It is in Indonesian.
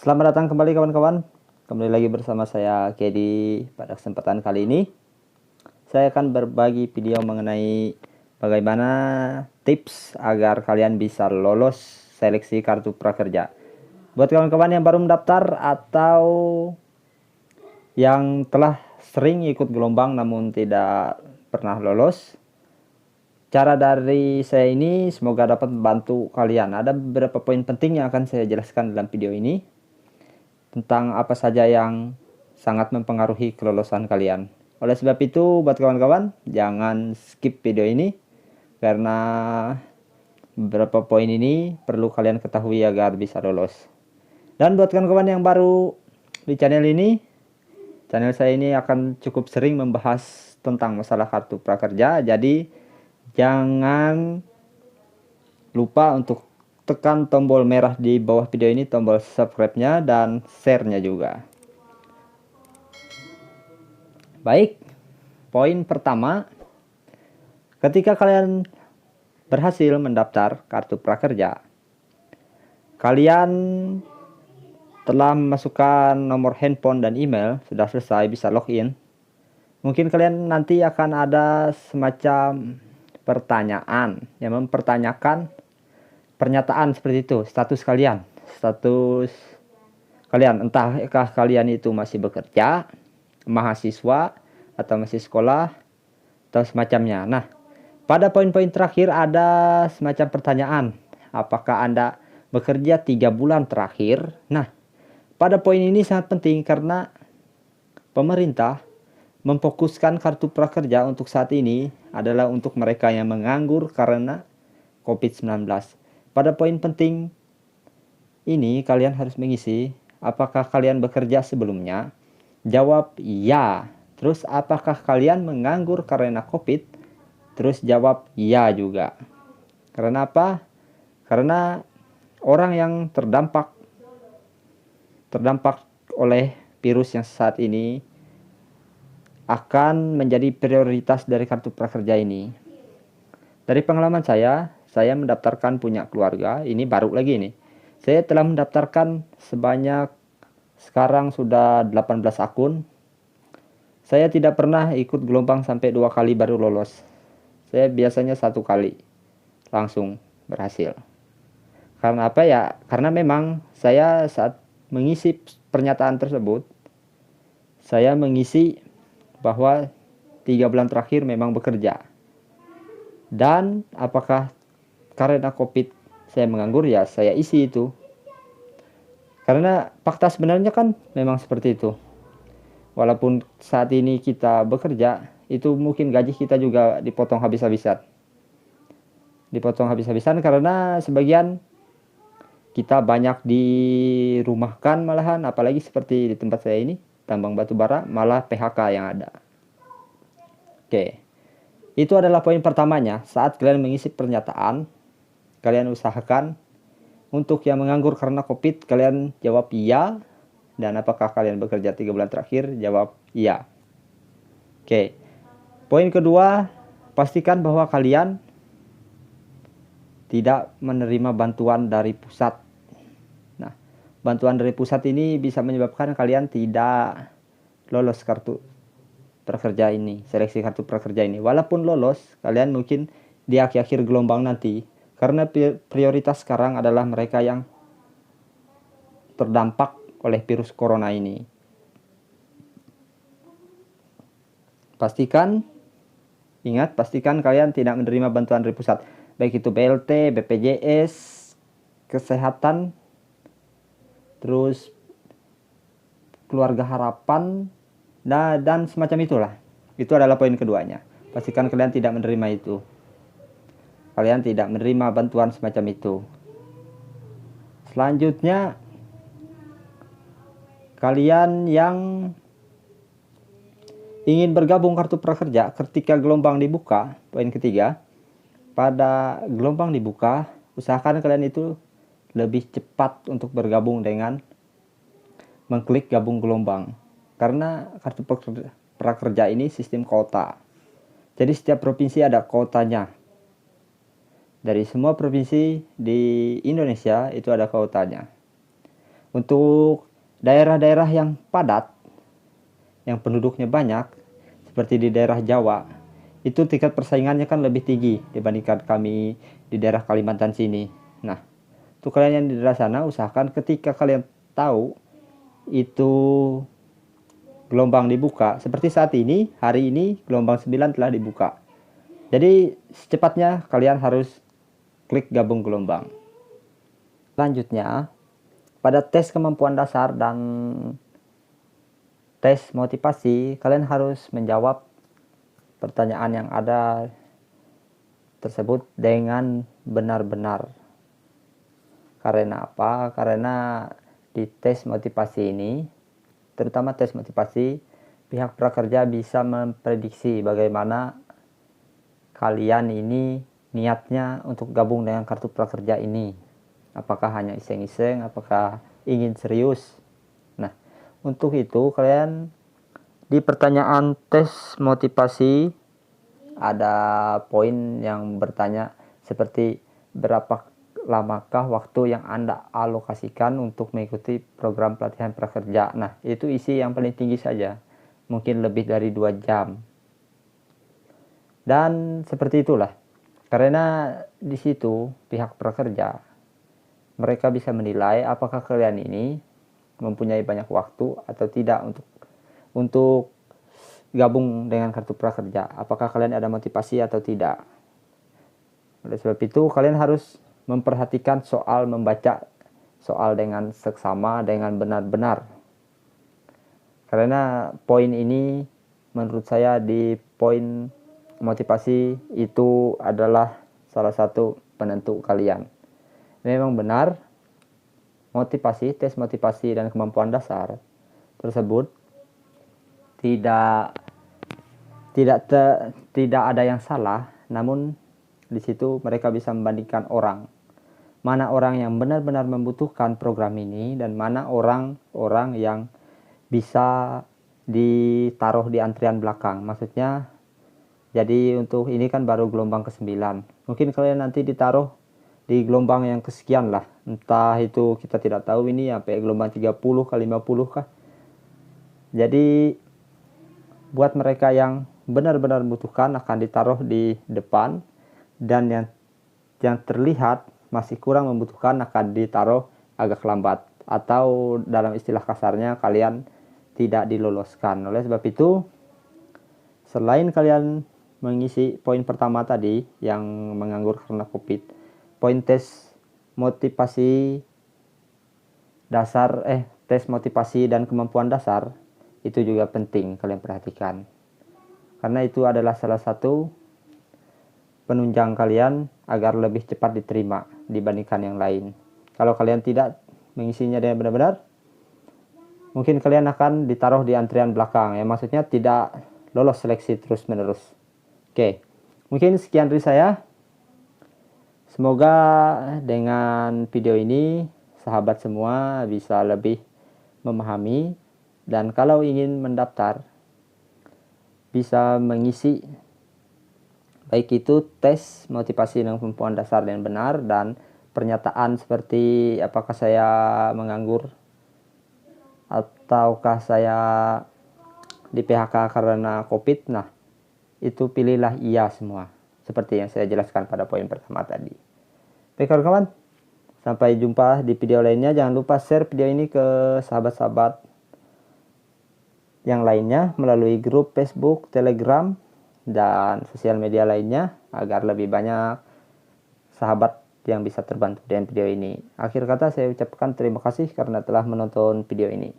Selamat datang kembali kawan-kawan. Kembali lagi bersama saya Kedi. Pada kesempatan kali ini saya akan berbagi video mengenai bagaimana tips agar kalian bisa lolos seleksi kartu prakerja. Buat kawan-kawan yang baru mendaftar atau yang telah sering ikut gelombang namun tidak pernah lolos, cara dari saya ini semoga dapat membantu kalian. Ada beberapa poin penting yang akan saya jelaskan dalam video ini tentang apa saja yang sangat mempengaruhi kelolosan kalian. Oleh sebab itu, buat kawan-kawan, jangan skip video ini karena beberapa poin ini perlu kalian ketahui agar bisa lolos. Dan buat kawan-kawan yang baru di channel ini, channel saya ini akan cukup sering membahas tentang masalah kartu prakerja. Jadi jangan lupa untuk tekan tombol merah di bawah video ini, tombol subscribe-nya dan share-nya juga. Baik, poin pertama, ketika kalian berhasil mendaftar kartu prakerja, kalian telah memasukkan nomor handphone dan email, sudah selesai, bisa login. Mungkin kalian nanti akan ada semacam pertanyaan yang mempertanyakan pernyataan seperti itu, status kalian, entahkah kalian itu masih bekerja, mahasiswa, atau masih sekolah, atau semacamnya. Nah, pada poin-poin terakhir ada semacam pertanyaan, apakah Anda bekerja 3 bulan terakhir? Nah, pada poin ini sangat penting karena pemerintah memfokuskan kartu prakerja untuk saat ini adalah untuk mereka yang menganggur karena COVID-19. Pada poin penting ini kalian harus mengisi apakah kalian bekerja sebelumnya. Jawab ya. Terus apakah kalian menganggur karena COVID? Terus jawab ya juga. Karena apa? Karena orang yang terdampak oleh virus yang saat ini akan menjadi prioritas dari kartu prakerja ini. Dari pengalaman saya mendaftarkan punya keluarga, ini baru lagi nih. Saya telah mendaftarkan sebanyak sekarang sudah 18 akun. Saya tidak pernah ikut gelombang sampai 2 kali baru lolos. Saya biasanya 1 kali langsung berhasil. Karena apa ya? Karena memang saya saat mengisi pernyataan tersebut, saya mengisi bahwa 3 bulan terakhir memang bekerja. Dan apakah karena COVID saya menganggur, ya saya isi itu. Karena fakta sebenarnya kan memang seperti itu. Walaupun saat ini kita bekerja, itu mungkin gaji kita juga dipotong habis-habisan. Karena sebagian kita banyak dirumahkan malahan, apalagi seperti di tempat saya ini, tambang batu bara, malah PHK yang ada. Oke. Itu adalah poin pertamanya. Saat kalian mengisi pernyataan, kalian usahakan untuk yang menganggur karena COVID, kalian jawab iya. Dan apakah kalian bekerja 3 bulan terakhir, jawab iya. Oke. Poin kedua, pastikan bahwa kalian tidak menerima bantuan dari pusat. Nah, bantuan dari pusat ini bisa menyebabkan kalian tidak lolos kartu prakerja ini, seleksi kartu prakerja ini. Walaupun lolos, kalian mungkin di akhir gelombang nanti, karena prioritas sekarang adalah mereka yang terdampak oleh virus corona ini. Pastikan kalian tidak menerima bantuan dari pusat, baik itu BLT, BPJS, kesehatan, terus keluarga harapan, dan semacam itulah. Itu adalah poin keduanya. Pastikan kalian tidak menerima itu. Kalian tidak menerima bantuan semacam itu. Selanjutnya, kalian yang ingin bergabung kartu prakerja ketika gelombang dibuka, poin ketiga, pada gelombang dibuka, usahakan kalian itu lebih cepat untuk bergabung dengan mengklik gabung gelombang. Karena kartu prakerja ini sistem kuota. Jadi setiap provinsi ada kuotanya. Dari semua provinsi di Indonesia itu ada kuotanya. Untuk daerah-daerah yang padat, yang penduduknya banyak, seperti di daerah Jawa, itu tingkat persaingannya kan lebih tinggi dibandingkan kami di daerah Kalimantan sini. Nah, untuk kalian yang di daerah sana, usahakan ketika kalian tahu itu gelombang dibuka, seperti saat ini, hari ini gelombang 9 telah dibuka. Jadi secepatnya kalian harus klik gabung gelombang. Selanjutnya, pada tes kemampuan dasar dan tes motivasi, kalian harus menjawab pertanyaan yang ada tersebut dengan benar-benar. Karena apa? Karena di tes motivasi ini, terutama tes motivasi, pihak prakerja bisa memprediksi bagaimana kalian ini niatnya untuk gabung dengan kartu prakerja ini. Apakah hanya iseng-iseng, apakah ingin serius. Nah, untuk itu kalian di pertanyaan tes motivasi ada poin yang bertanya seperti berapa lamakah waktu yang Anda alokasikan untuk mengikuti program pelatihan prakerja. Nah, itu isi yang paling tinggi saja, mungkin lebih dari 2 jam. Dan seperti itulah, karena di situ pihak prakerja, mereka bisa menilai apakah kalian ini mempunyai banyak waktu atau tidak untuk gabung dengan kartu prakerja. Apakah kalian ada motivasi atau tidak. Oleh sebab itu, kalian harus memperhatikan soal membaca soal dengan seksama, dengan benar-benar. Karena poin ini menurut saya di poin motivasi itu adalah salah satu penentu kalian. Memang benar, motivasi, tes motivasi dan kemampuan dasar tersebut tidak ada yang salah, namun di situ mereka bisa membandingkan orang. Mana orang yang benar-benar membutuhkan program ini dan mana orang-orang yang bisa ditaruh di antrian belakang. Maksudnya, jadi untuk ini kan baru gelombang ke-9. Mungkin kalian nanti ditaruh di gelombang yang kesekian lah. Entah itu kita tidak tahu ini sampai gelombang 30 ke 50 kah. Jadi buat mereka yang benar-benar membutuhkan akan ditaruh di depan, dan yang terlihat masih kurang membutuhkan akan ditaruh agak lambat, atau dalam istilah kasarnya kalian tidak diloloskan. Oleh sebab itu, selain kalian mengisi poin pertama tadi yang menganggur karena COVID, poin tes motivasi dasar tes motivasi dan kemampuan dasar itu juga penting kalian perhatikan, karena itu adalah salah satu penunjang kalian agar lebih cepat diterima dibandingkan yang lain. Kalau kalian tidak mengisinya dengan benar-benar, mungkin kalian akan ditaruh di antrian belakang, ya maksudnya tidak lolos seleksi terus-menerus. Oke, mungkin sekian dari saya. Semoga dengan video ini sahabat semua bisa lebih memahami, dan kalau ingin mendaftar bisa mengisi baik itu tes motivasi dan kemampuan dasar yang benar, dan pernyataan seperti apakah saya menganggur ataukah saya di PHK karena COVID. Nah, itu pilihlah iya semua, seperti yang saya jelaskan pada poin pertama tadi. Baik kawan-kawan, sampai jumpa di video lainnya. Jangan lupa share video ini ke sahabat-sahabat yang lainnya melalui grup Facebook, Telegram, dan sosial media lainnya, agar lebih banyak sahabat yang bisa terbantu dengan video ini. Akhir kata saya ucapkan terima kasih karena telah menonton video ini.